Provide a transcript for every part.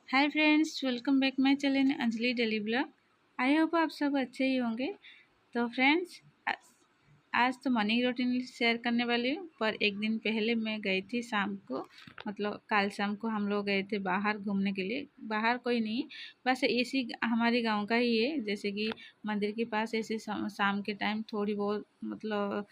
Hi friends, welcome back my channel Anjali daily blog. I hope आप सब अच्छे ही होंगे। तो फ्रेंड्स, आज तो मॉर्निंग रूटीन शेयर करने वाली हूँ। पर एक दिन पहले मैं गई थी शाम को, मतलब कल शाम को हम लोग गए थे बाहर घूमने के लिए। बाहर कोई नहीं, बस इसी हमारे गांव का ही है। जैसे कि मंदिर के पास ऐसे शाम के टाइम थोड़ी बहुत मतलब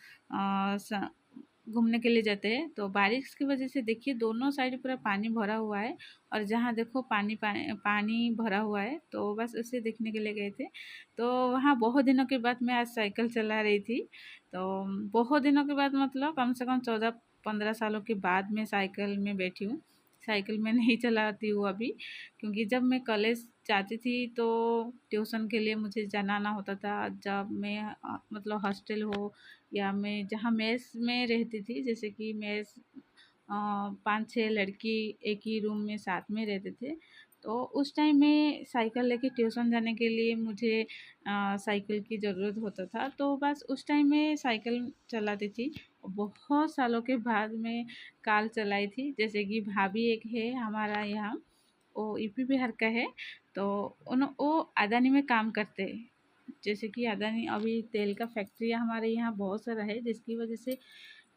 घूमने के लिए जाते हैं। तो बारिश की वजह से देखिए दोनों साइड पूरा पानी भरा हुआ है, और जहाँ देखो पानी पानी पानी भरा हुआ है। तो बस उसे देखने के लिए गए थे। तो वहाँ बहुत दिनों के बाद मैं आज साइकिल चला रही थी। तो बहुत दिनों के बाद मतलब कम से कम 14-15 सालों के बाद मैं साइकिल में बैठी हूँ। साइकिल में नहीं चलाती हूँ अभी, क्योंकि जब मैं कॉलेज जाती थी तो ट्यूशन के लिए मुझे जाना आना होता था। जब मैं मतलब हॉस्टल हो या मैं जहाँ मेस में रहती थी, जैसे कि मेस 5-6 लड़की एक ही रूम में साथ में रहते थे। तो उस टाइम में साइकिल लेके ट्यूशन जाने के लिए मुझे साइकिल की ज़रूरत होता था। तो बस उस टाइम में साइकिल चलाती थी। बहुत सालों के बाद में कार चलाई थी। जैसे कि भाभी एक है हमारा यहाँ, वो यूपी बिहार का है। तो वो अदानी में काम करते हैं। जैसे कि अदानी अभी तेल का फैक्ट्री हमारे यहाँ बहुत सारा है, जिसकी वजह से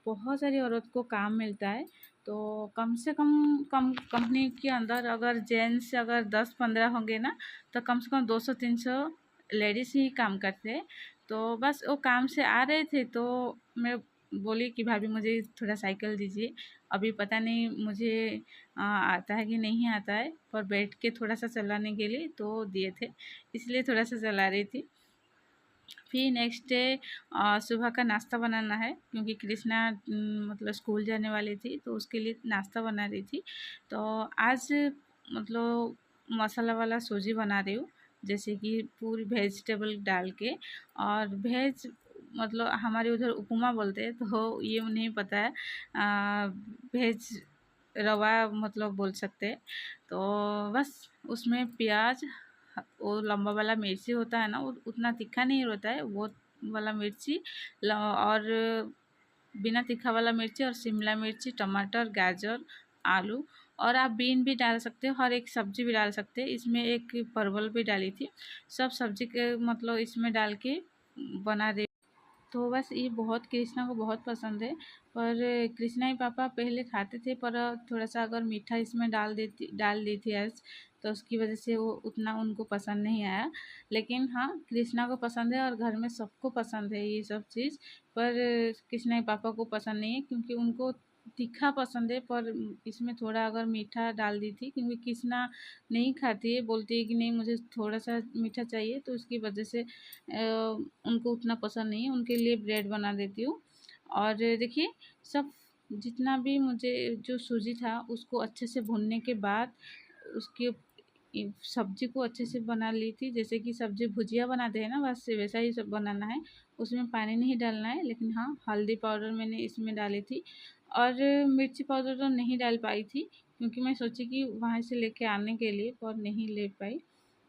बहुत सारी औरत को काम मिलता है। तो कम से कम कंपनी के अंदर अगर जेंट्स अगर 10-15 होंगे ना, तो कम से कम 200-300 लेडीज़ ही काम करते हैं। तो बस वो काम से आ रहे थे, तो मैं बोली कि भाभी मुझे थोड़ा साइकिल दीजिए। अभी पता नहीं मुझे आता है कि नहीं आता है, पर बैठ के थोड़ा सा चलाने के लिए तो दिए थे, इसलिए थोड़ा सा चला रही थी। फिर नेक्स्ट डे सुबह का नाश्ता बनाना है, क्योंकि कृष्णा मतलब स्कूल जाने वाली थी, तो उसके लिए नाश्ता बना रही थी। तो आज मतलब मसाला वाला सूजी बना रही हूँ, जैसे कि पूरी वेजिटेबल डाल के। और वेज मतलब हमारे उधर उपमा बोलते हैं, तो ये नहीं पता है। वेज रवा मतलब बोल सकते हैं। तो बस उसमें प्याज, वो लंबा वाला मिर्ची होता है ना, वो उतना तीखा नहीं होता है, वो वाला मिर्ची और बिना तीखा वाला मिर्ची, और शिमला मिर्ची, टमाटर, गाजर, आलू, और आप बीन भी डाल सकते हो, हर एक सब्जी भी डाल सकते हैं। इसमें एक परवल भी डाली थी। सब सब्जी के मतलब इसमें डाल के बना दे। तो बस ये बहुत कृष्णा को बहुत पसंद है। पर कृष्णा ही पापा पहले खाते थे, पर थोड़ा सा अगर मीठा इसमें डाल दी थी आज, तो उसकी वजह से वो उतना उनको पसंद नहीं आया। लेकिन हाँ, कृष्णा को पसंद है और घर में सबको पसंद है ये सब चीज़। पर कृष्णा के पापा को पसंद नहीं है, क्योंकि उनको तीखा पसंद है। पर इसमें थोड़ा अगर मीठा डाल दी थी, क्योंकि कृष्णा नहीं खाती है, बोलती है कि नहीं मुझे थोड़ा सा मीठा चाहिए, तो उसकी वजह से उनको उतना पसंद नहीं है। उनके लिए ब्रेड बना देती हूँ। और देखिए, सब जितना भी मुझे जो सूजी था उसको अच्छे से भूनने के बाद उसके सब्जी को अच्छे से बना ली थी। जैसे कि सब्जी भुजिया बनाते हैं ना, बस वैसा ही सब बनाना है। उसमें पानी नहीं डालना है, लेकिन हाँ, हल्दी पाउडर मैंने इसमें डाली थी। और मिर्ची पाउडर तो नहीं डाल पाई थी, क्योंकि मैं सोची कि वहाँ से लेके आने के लिए, पर नहीं ले पाई।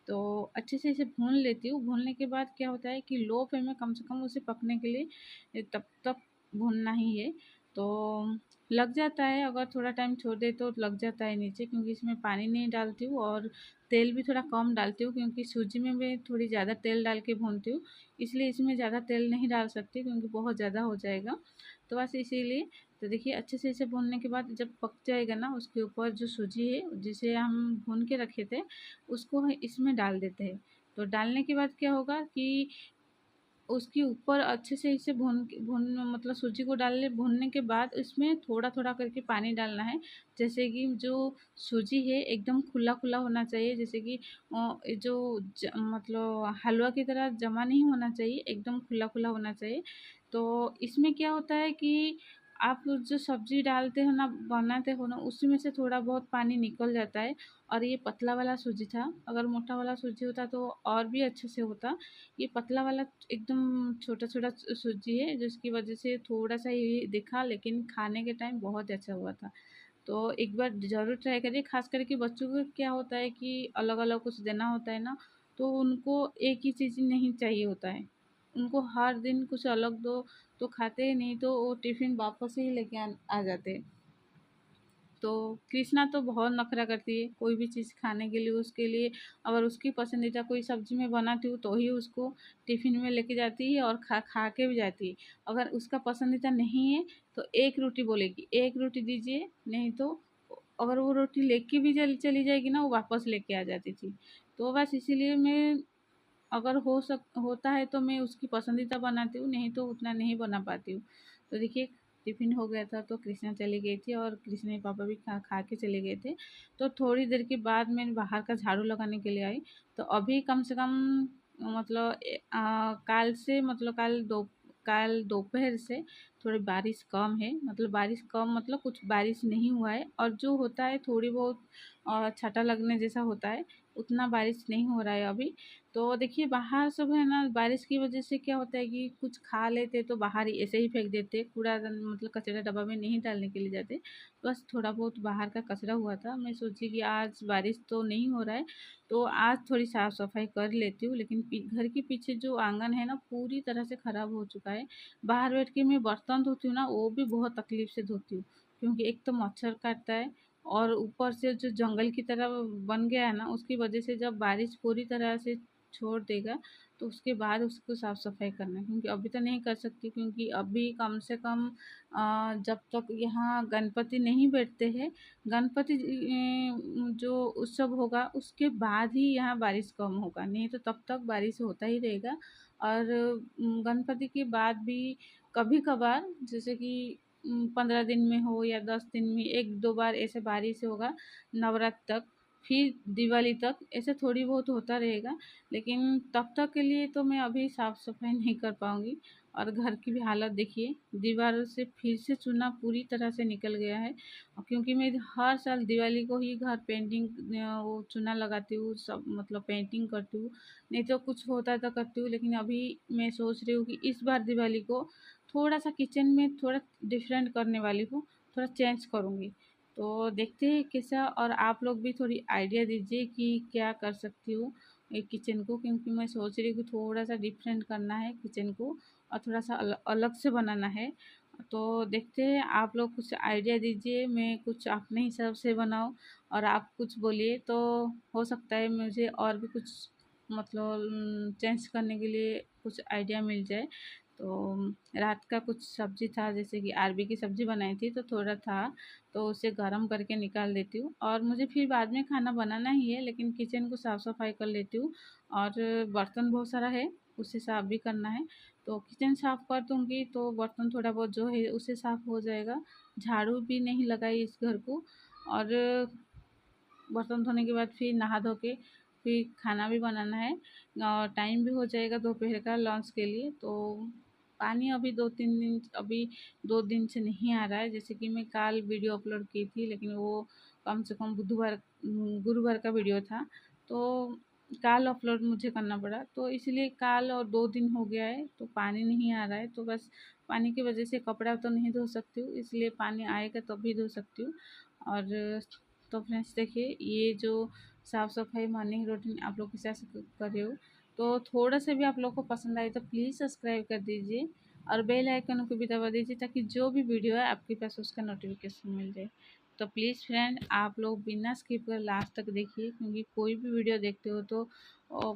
तो अच्छे से इसे भून लेती हूँ। भूनने के बाद क्या होता है कि लो फ्लेम में कम से कम उसे पकने के लिए तब तक भूनना ही है। तो लग जाता है, अगर थोड़ा टाइम छोड़ दे तो लग जाता है नीचे, क्योंकि इसमें पानी नहीं डालती हूँ, और तेल भी थोड़ा कम डालती हूँ, क्योंकि सूजी में मैं थोड़ी ज़्यादा तेल डाल के भूनती हूँ। इसलिए इसमें ज़्यादा तेल नहीं डाल सकती, क्योंकि बहुत ज़्यादा हो जाएगा। तो बस इसीलिए। तो देखिए, अच्छे से इसे भूनने के बाद जब पक जाएगा ना, उसके ऊपर जो सूजी है जिसे हम भून के रखे थे, उसको इसमें डाल देते हैं। तो डालने के बाद क्या होगा कि उसके ऊपर अच्छे से इसे भून मतलब सूजी को डाल भूनने के बाद इसमें थोड़ा थोड़ा करके पानी डालना है। जैसे कि जो सूजी है एकदम खुला खुला होना चाहिए, जैसे कि मतलब हलवा की तरह जमा नहीं होना चाहिए, एकदम खुला खुला होना चाहिए। तो इसमें क्या होता है कि आप जो सब्जी डालते हो ना, बनाते हो ना, उसी में से थोड़ा बहुत पानी निकल जाता है। और ये पतला वाला सूजी था, अगर मोटा वाला सूजी होता तो और भी अच्छे से होता। ये पतला वाला एकदम छोटा छोटा सूजी है, जिसकी वजह से थोड़ा सा ही दिखा, लेकिन खाने के टाइम बहुत अच्छा हुआ था। तो एक बार ज़रूर ट्राई करिए। खास करके बच्चों को क्या होता है कि अलग अलग कुछ देना होता है ना, तो उनको एक ही चीज़ नहीं चाहिए होता है। उनको हर दिन कुछ अलग दो तो खाते ही नहीं, तो वो टिफ़िन वापस ही लेके आ जाते हैं। तो कृष्णा तो बहुत नखरा करती है कोई भी चीज़ खाने के लिए। उसके लिए अगर उसकी पसंदीदा कोई सब्जी मैं बनाती हूँ तो ही उसको टिफ़िन में लेके जाती है और खा खा के भी जाती है। अगर उसका पसंदीदा नहीं है तो एक रोटी बोलेगी, एक रोटी दीजिए, नहीं तो अगर वो रोटी लेके भी चली जाएगी ना, वो वापस लेके आ जाती थी। तो बस इसीलिए मैं अगर होता है तो मैं उसकी पसंदीदा बनाती हूँ, नहीं तो उतना नहीं बना पाती हूँ। तो देखिए टिफ़िन हो गया था तो कृष्णा चली गई थी और कृष्णा के पापा भी खा खा के चले गए थे। तो थोड़ी देर के बाद मैं बाहर का झाड़ू लगाने के लिए आई। तो अभी कम से कम मतलब काल से मतलब काल दोपहर से थोड़ी बारिश कम है। मतलब बारिश कम मतलब कुछ बारिश नहीं हुआ है, और जो होता है थोड़ी बहुत छाटा लगने जैसा होता है, उतना बारिश नहीं हो रहा है अभी। तो देखिए बाहर सब है ना, बारिश की वजह से क्या होता है कि कुछ खा लेते तो बाहर ही ऐसे ही फेंक देते, कूड़ादान मतलब कचरा डब्बा में नहीं डालने के लिए जाते। बस थोड़ा बहुत बाहर का कचरा हुआ था। मैं सोची कि आज बारिश तो नहीं हो रहा है तो आज थोड़ी साफ सफाई कर लेती हूँ, लेकिन घर के पीछे जो आंगन है ना पूरी तरह से खराब हो चुका है। बाहर बैठ के मैं बर्तन धोती हूँ ना, वो भी बहुत तकलीफ से धोती हूँ, क्योंकि एक तो मच्छर काटता है और ऊपर से जो जंगल की तरह बन गया है ना, उसकी वजह से जब बारिश पूरी तरह से छोड़ देगा तो उसके बाद उसको साफ सफाई करना है। क्योंकि अभी तो नहीं कर सकती, क्योंकि अभी कम से कम जब तक यहाँ गणपति नहीं बैठते हैं, गणपति जो उत्सव होगा उसके बाद ही यहाँ बारिश कम होगा, नहीं तो तब तक बारिश होता ही रहेगा। और गणपति के बाद भी कभी कभार जैसे कि 15 दिन में हो या 10 दिन में एक दो बार ऐसे बारिश होगा, नवरात्र तक, फिर दिवाली तक ऐसे थोड़ी बहुत होता रहेगा। लेकिन तब तक के लिए तो मैं अभी साफ सफाई नहीं कर पाऊंगी। और घर की भी हालत देखिए, दीवारों से फिर से चूना पूरी तरह से निकल गया है। क्योंकि मैं हर साल दिवाली को ही घर पेंटिंग वो चूना लगाती हूँ, सब मतलब पेंटिंग करती हूँ, नहीं तो कुछ होता है तो करती हूँ। लेकिन अभी मैं सोच रही हूँ कि इस बार दिवाली को थोड़ा सा किचन में थोड़ा डिफरेंट करने वाली हूँ, थोड़ा चेंज करूँगी। तो देखते हैं कैसा, और आप लोग भी थोड़ी आइडिया दीजिए कि क्या कर सकती हूँ एक किचन को, क्योंकि मैं सोच रही हूँ कि थोड़ा सा डिफरेंट करना है किचन को और थोड़ा सा अलग से बनाना है। तो देखते हैं, आप लोग कुछ आइडिया दीजिए, मैं कुछ अपने हिसाब से बनाऊँ और आप कुछ बोलिए, तो हो सकता है मुझे और भी कुछ मतलब चेंज करने के लिए कुछ आइडिया मिल जाए। तो रात का कुछ सब्जी था, जैसे कि अरबी की सब्जी बनाई थी तो थोड़ा था, तो उसे गर्म करके निकाल देती हूँ। और मुझे फिर बाद में खाना बनाना ही है, लेकिन किचन को साफ़ सफाई कर लेती हूँ। और बर्तन बहुत सारा है, उसे साफ़ भी करना है। तो किचन साफ़ कर दूँगी तो बर्तन थोड़ा बहुत जो है उसे साफ़ हो जाएगा। झाड़ू भी नहीं लगाई इस घर को। और बर्तन धोने के बाद फिर नहा धो के फिर खाना भी बनाना है, और टाइम भी हो जाएगा दोपहर का लंच के लिए। तो पानी अभी 2-3 दिन, अभी 2 दिन से नहीं आ रहा है। जैसे कि मैं कल वीडियो अपलोड की थी, लेकिन वो कम से कम गुरुवार का वीडियो था, तो कल अपलोड मुझे करना पड़ा, तो इसलिए कल और 2 दिन हो गया है तो पानी नहीं आ रहा है। तो बस पानी की वजह से कपड़ा तो नहीं धो सकती हूँ, इसलिए पानी आएगा तब भी धो सकती हूँ। और तो फ्रेंड्स देखिए, ये जो साफ़ सफाई मॉर्निंग रूटीन आप लोग के साथ कर रही हूँ, तो थोड़ा सा भी आप लोग को पसंद आए तो प्लीज़ सब्सक्राइब कर दीजिए और बेल आइकन को भी दबा दीजिए, ताकि जो भी वीडियो है आपके पास उसका नोटिफिकेशन मिल जाए। तो प्लीज़ फ्रेंड, आप लोग बिना स्किप कर लास्ट तक देखिए, क्योंकि कोई भी वीडियो देखते हो तो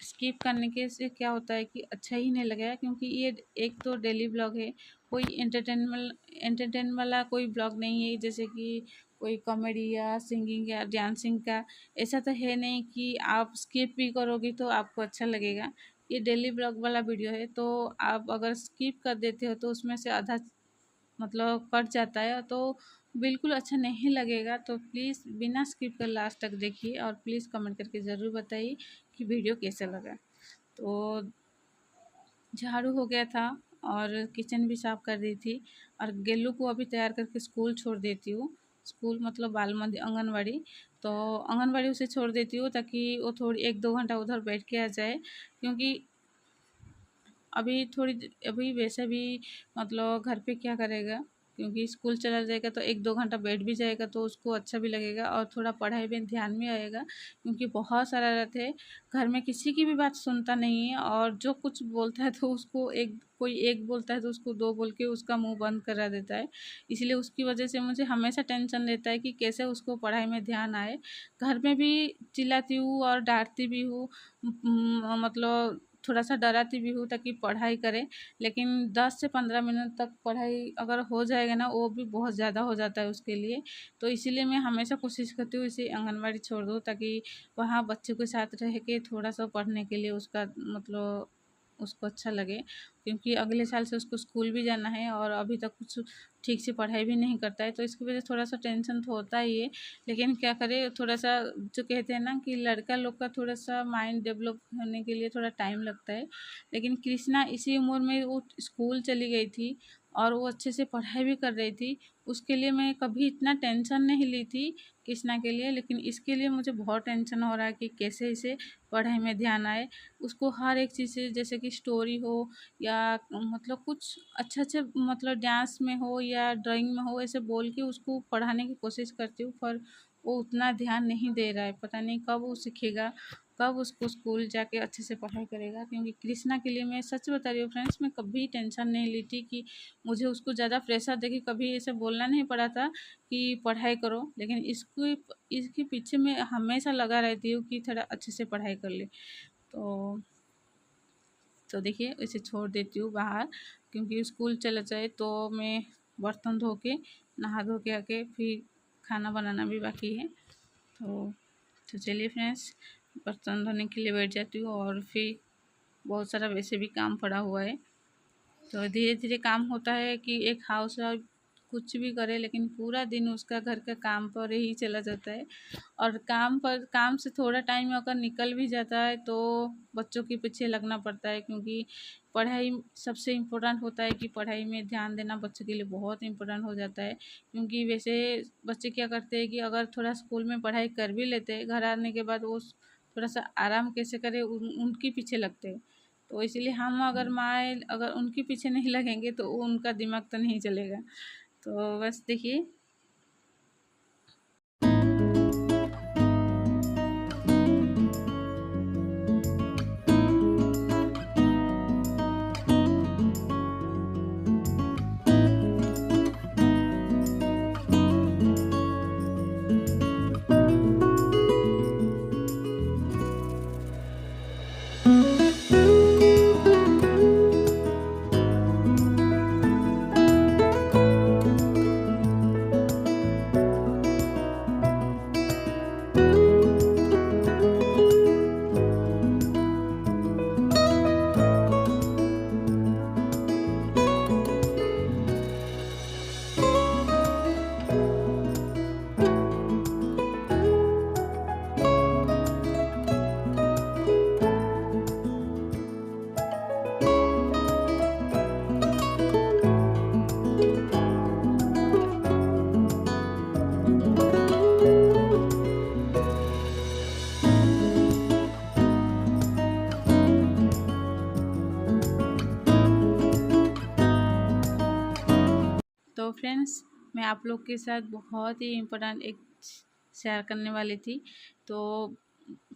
स्किप करने के से क्या होता है कि अच्छा ही नहीं लगेगा। क्योंकि ये एक तो डेली ब्लॉग है, कोई एंटरटेन वाला कोई ब्लॉग नहीं है, जैसे कि कोई कॉमेडी या सिंगिंग या डांसिंग का। ऐसा तो है नहीं कि आप स्किप भी करोगे तो आपको अच्छा लगेगा। ये डेली ब्लॉग वाला वीडियो है, तो आप अगर स्किप कर देते हो तो उसमें से आधा मतलब कट जाता है, तो बिल्कुल अच्छा नहीं लगेगा। तो प्लीज़ बिना स्किप कर लास्ट तक देखिए, और प्लीज़ कमेंट करके ज़रूर बताइए कि वीडियो कैसा लगा। तो झाड़ू हो गया था और किचन भी साफ़ कर दी थी, और गेलू को अभी तैयार करके स्कूल छोड़ देती हूँ। स्कूल मतलब बाल मंदिर, आंगनवाड़ी। तो आंगनवाड़ी उसे छोड़ देती हूँ ताकि वो थोड़ी 1-2 घंटा उधर बैठ के आ जाए, क्योंकि अभी वैसे भी मतलब घर पे क्या करेगा, क्योंकि स्कूल चला जाएगा तो 1-2 घंटा बैठ भी जाएगा तो उसको अच्छा भी लगेगा और थोड़ा पढ़ाई में ध्यान भी आएगा, क्योंकि बहुत शरारत है। घर में किसी की भी बात सुनता नहीं है और जो कुछ बोलता है तो उसको एक कोई एक बोलता है तो उसको दो बोल के उसका मुंह बंद करा देता है। इसलिए उसकी वजह से मुझे हमेशा टेंशन रहता है कि कैसे उसको पढ़ाई में ध्यान आए। घर में भी चिल्लाती हूँ और डांटती भी हूँ, मतलब थोड़ा सा डराती भी हूँ ताकि पढ़ाई करे, लेकिन 10 से 15 मिनट तक पढ़ाई अगर हो जाएगा ना वो भी बहुत ज़्यादा हो जाता है उसके लिए। तो इसीलिए मैं हमेशा कोशिश करती हूँ इसे आंगनवाड़ी छोड़ दूँ ताकि वहाँ बच्चों के साथ रह के थोड़ा सा पढ़ने के लिए उसका मतलब उसको अच्छा लगे, क्योंकि अगले साल से उसको स्कूल भी जाना है और अभी तक कुछ ठीक से पढ़ाई भी नहीं करता है, तो इसकी वजह से थोड़ा सा टेंशन तो होता ही है। लेकिन क्या करें, थोड़ा सा जो कहते हैं ना कि लड़का लोग का थोड़ा सा माइंड डेवलप होने के लिए थोड़ा टाइम लगता है। लेकिन कृष्णा इसी उम्र में वो स्कूल चली गई थी और वो अच्छे से पढ़ाई भी कर रही थी, उसके लिए मैं कभी इतना टेंशन नहीं ली थी कृष्णा के लिए। लेकिन इसके लिए मुझे बहुत टेंशन हो रहा है कि कैसे इसे पढ़ाई में ध्यान आए। उसको हर एक चीज़ से, जैसे कि स्टोरी हो या मतलब कुछ अच्छे अच्छे मतलब डांस में हो या ड्राइंग में हो, ऐसे बोल के उसको पढ़ाने की कोशिश करती हूँ, पर वो उतना ध्यान नहीं दे रहा है। पता नहीं कब वो सीखेगा, कब उसको स्कूल जाके अच्छे से पढ़ाई करेगा। क्योंकि कृष्णा के लिए मैं सच बता रही हूँ फ्रेंड्स, मैं कभी टेंशन नहीं ली थी कि मुझे उसको ज़्यादा प्रेशर देके कभी ऐसे बोलना नहीं पड़ा था कि पढ़ाई करो। लेकिन इसको इसके पीछे मैं हमेशा लगा रहती हूँ कि थोड़ा अच्छे से पढ़ाई कर ले। तो देखिए इसे छोड़ देती हूँ बाहर, क्योंकि स्कूल चला जाए तो मैं बर्तन धो के नहा धो के आके फिर खाना बनाना भी बाकी है। तो चलिए फ्रेंड्स, बर्तन धोने के लिए बैठ जाती हूँ और फिर बहुत सारा वैसे भी काम पड़ा हुआ है। तो धीरे धीरे काम होता है कि एक हाउस वाइफ कुछ भी करे, लेकिन पूरा दिन उसका घर का काम पर ही चला जाता है। और काम से थोड़ा टाइम अगर निकल भी जाता है तो बच्चों के पीछे लगना पड़ता है, क्योंकि पढ़ाई सबसे इम्पोर्टेंट होता है कि पढ़ाई में ध्यान देना बच्चों के लिए बहुत इम्पोर्टेंट हो जाता है। क्योंकि वैसे बच्चे क्या करते हैं कि अगर थोड़ा स्कूल में पढ़ाई कर भी लेते हैं, घर आने के बाद वो थोड़ा सा आराम कैसे करें उनके पीछे लगते हैं। तो इसीलिए हम अगर माँ अगर उनके पीछे नहीं लगेंगे तो उनका दिमाग तो नहीं चलेगा। तो बस देखिए। तो फ्रेंड्स, मैं आप लोग के साथ बहुत ही इम्पोर्टेंट एक शेयर करने वाली थी। तो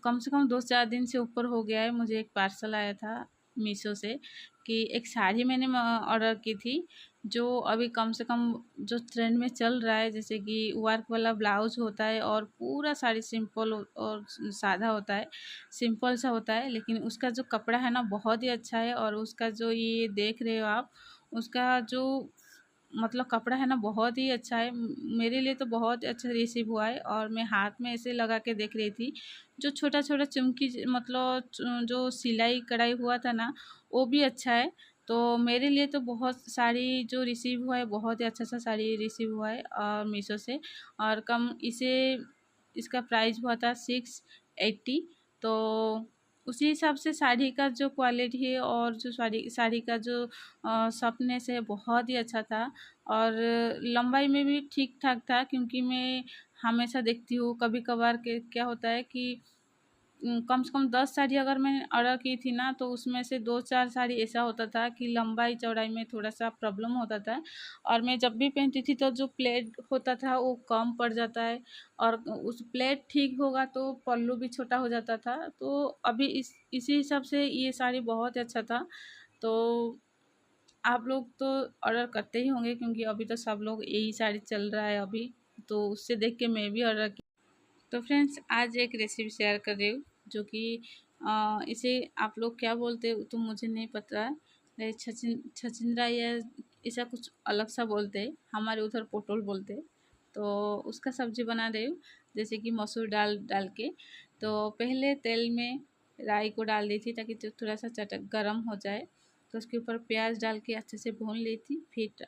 कम से कम 2-4 दिन से ऊपर हो गया है, मुझे एक पार्सल आया था मीशो से कि एक साड़ी मैंने ऑर्डर की थी, जो अभी कम से कम जो ट्रेंड में चल रहा है, जैसे कि वर्क वाला ब्लाउज होता है और पूरा साड़ी सिंपल और सादा होता है, सिंपल सा होता है, लेकिन उसका जो कपड़ा है ना बहुत ही अच्छा है। और उसका जो ये देख रहे हो आप, उसका जो मतलब कपड़ा है ना बहुत ही अच्छा है। मेरे लिए तो बहुत अच्छा रिसीव हुआ है। और मैं हाथ में ऐसे लगा के देख रही थी, जो छोटा छोटा चुमकी मतलब जो सिलाई कढ़ाई हुआ था ना, वो भी अच्छा है। तो मेरे लिए तो बहुत साड़ी जो रिसीव हुआ है, बहुत ही अच्छा सा साड़ी रिसीव हुआ है और मीशो से। और कम इसे इसका प्राइस हुआ था 680। तो उसी हिसाब से साड़ी का जो क्वालिटी है और जो साड़ी साड़ी का जो सॉफ्टनेस है बहुत ही अच्छा था। और लंबाई में भी ठीक ठाक था, क्योंकि मैं हमेशा देखती हूँ कभी कभार के क्या होता है कि कम से कम 10 साड़ी अगर मैंने ऑर्डर की थी ना, तो उसमें से 2-4 साड़ी ऐसा होता था कि लंबाई चौड़ाई में थोड़ा सा प्रॉब्लम होता था, और मैं जब भी पहनती थी तो जो प्लेट होता था वो कम पड़ जाता है, और उस प्लेट ठीक होगा तो पल्लू भी छोटा हो जाता था। तो अभी इसी हिसाब से ये साड़ी बहुत अच्छा था। तो आप लोग तो ऑर्डर करते ही होंगे, क्योंकि अभी तो सब लोग यही साड़ी चल रहा है अभी, तो उससे देख के मैं भी ऑर्डर। तो फ्रेंड्स, आज एक रेसिपी शेयर कर रही हूँ, जो कि इसे आप लोग क्या बोलते हो तो मुझे नहीं पता है। छचिंद्रा या ऐसा कुछ अलग सा बोलते हैं, हमारे उधर पोटल बोलते हैं। तो उसका सब्जी बना रही हूँ, जैसे कि मसूर दाल डाल के। तो पहले तेल में राई को डाल दी थी ताकि जो थोड़ा सा चटक गरम हो जाए। तो उसके ऊपर प्याज डाल के अच्छे से भून ली थी, फिर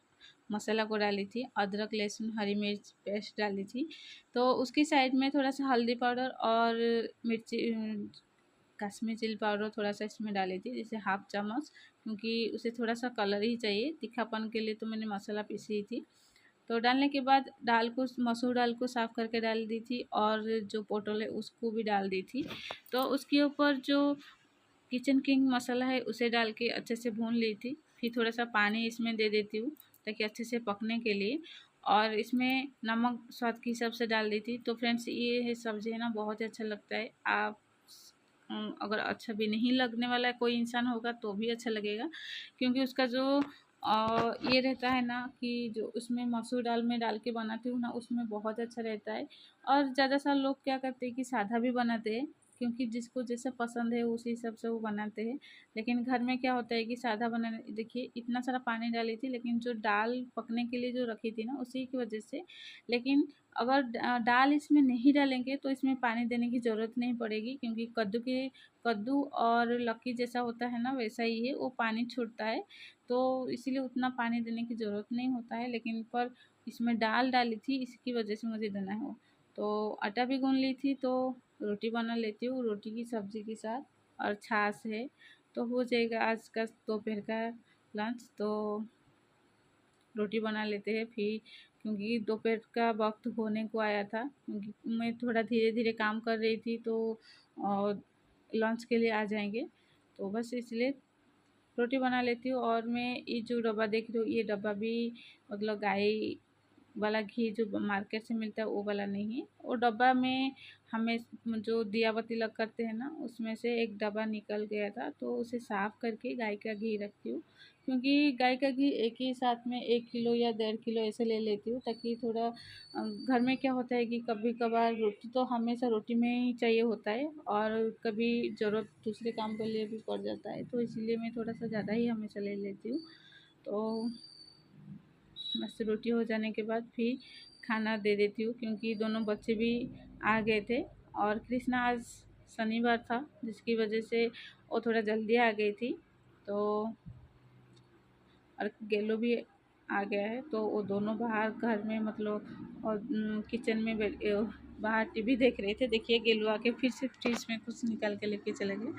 मसाला को डाली थी, अदरक लहसुन हरी मिर्च पेस्ट डाली थी। तो उसकी साइड में थोड़ा सा हल्दी पाउडर और मिर्ची कश्मीरी चिली पाउडर थोड़ा सा इसमें डाली थी, जैसे 1/2 चम्मच, क्योंकि उसे थोड़ा सा कलर ही चाहिए तीखापन के लिए, तो मैंने मसाला पीसी थी। तो डालने के बाद दाल को, मसूर दाल को साफ़ करके डाल दी थी, और जो पोटल है उसको भी डाल दी थी। तो उसके ऊपर जो किचन किंग मसाला है उसे डाल के अच्छे से भून ली थी। फिर थोड़ा सा पानी इसमें दे देती हूँ ताकि अच्छे से पकने के लिए, और इसमें नमक स्वाद के हिसाब से डाल दी थी। तो फ्रेंड्स, ये है सब्ज़ी है ना, बहुत ही अच्छा लगता है। आप अगर अच्छा भी नहीं लगने वाला है, कोई इंसान होगा तो भी अच्छा लगेगा, क्योंकि उसका जो ये रहता है ना कि जो उसमें मसूर दाल में डाल के बनाती हूँ ना, उसमें बहुत अच्छा रहता है। और ज़्यादा सारे लोग क्या करते हैं कि सादा भी बनाते हैं, क्योंकि जिसको जैसा पसंद है उसी हिसाब से वो बनाते हैं। लेकिन घर में क्या होता है कि सादा बनाने, देखिए इतना सारा पानी डाली थी, लेकिन जो दाल पकने के लिए जो रखी थी ना, उसी की वजह से। लेकिन अगर दाल इसमें नहीं डालेंगे तो इसमें पानी देने की ज़रूरत नहीं पड़ेगी, क्योंकि कद्दू और लौकी जैसा होता है ना, वैसा ही है, वो पानी छोड़ता है। तो इसीलिए उतना पानी देने की ज़रूरत नहीं होता है, लेकिन पर इसमें दाल डाली थी, इसकी वजह से मुझे देना है वो। तो आटा भी गूँध ली थी, तो रोटी बना लेती हूँ, रोटी की सब्ज़ी के साथ, और छाछ है। तो हो जाएगा आज का दोपहर का लंच। तो रोटी बना लेते हैं फिर, क्योंकि दोपहर का वक्त होने को आया था, क्योंकि मैं थोड़ा धीरे धीरे काम कर रही थी, तो लंच के लिए आ जाएंगे। तो बस इसलिए रोटी बना लेती हूँ। और मैं ये जो डब्बा देख रही हूँ, ये डब्बा भी मतलब गाय वाला घी जो मार्केट से मिलता है वो वाला नहीं है। वो डब्बा में हमें जो दिया बत्ती लग करते हैं ना, उसमें से एक डब्बा निकल गया था, तो उसे साफ़ करके गाय का घी रखती हूँ। क्योंकि गाय का घी एक ही साथ में 1 किलो या 1.5 किलो ऐसे ले लेती हूँ, ताकि थोड़ा घर में क्या होता है कि कभी कभार रोटी तो हमेशा रोटी में ही चाहिए होता है, और कभी ज़रूरत दूसरे काम के लिए भी पड़ जाता है, तो इसीलिए मैं थोड़ा सा ज़्यादा ही हमेशा ले लेती हूँ। तो बस रोटी हो जाने के बाद फिर खाना दे देती हूँ, क्योंकि दोनों बच्चे भी आ गए थे, और कृष्णा आज शनिवार था, जिसकी वजह से वो थोड़ा जल्दी आ गई थी। तो और गेलो भी आ गया है, तो वो दोनों बाहर घर में मतलब, और किचन में बाहर टीवी देख रहे थे। देखिए गेलू आके फिर से फ्रिज में कुछ निकाल के लेके चले गए।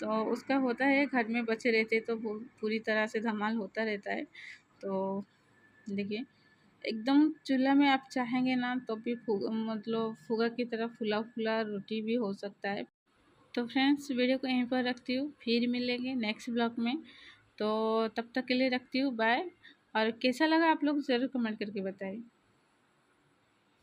तो उसका होता है, घर में बच्चे रहते तो पूरी तरह से धमाल होता रहता है। तो देखिए, एकदम चूल्हा में आप चाहेंगे ना तो भी मतलब फुगा की तरह फुला फुला रोटी भी हो सकता है। तो फ्रेंड्स, वीडियो को यहीं पर रखती हूँ, फिर मिलेंगे नेक्स्ट ब्लॉग में। तो तब तक के लिए रखती हूँ, बाय। और कैसा लगा आप लोग ज़रूर कमेंट करके बताएं।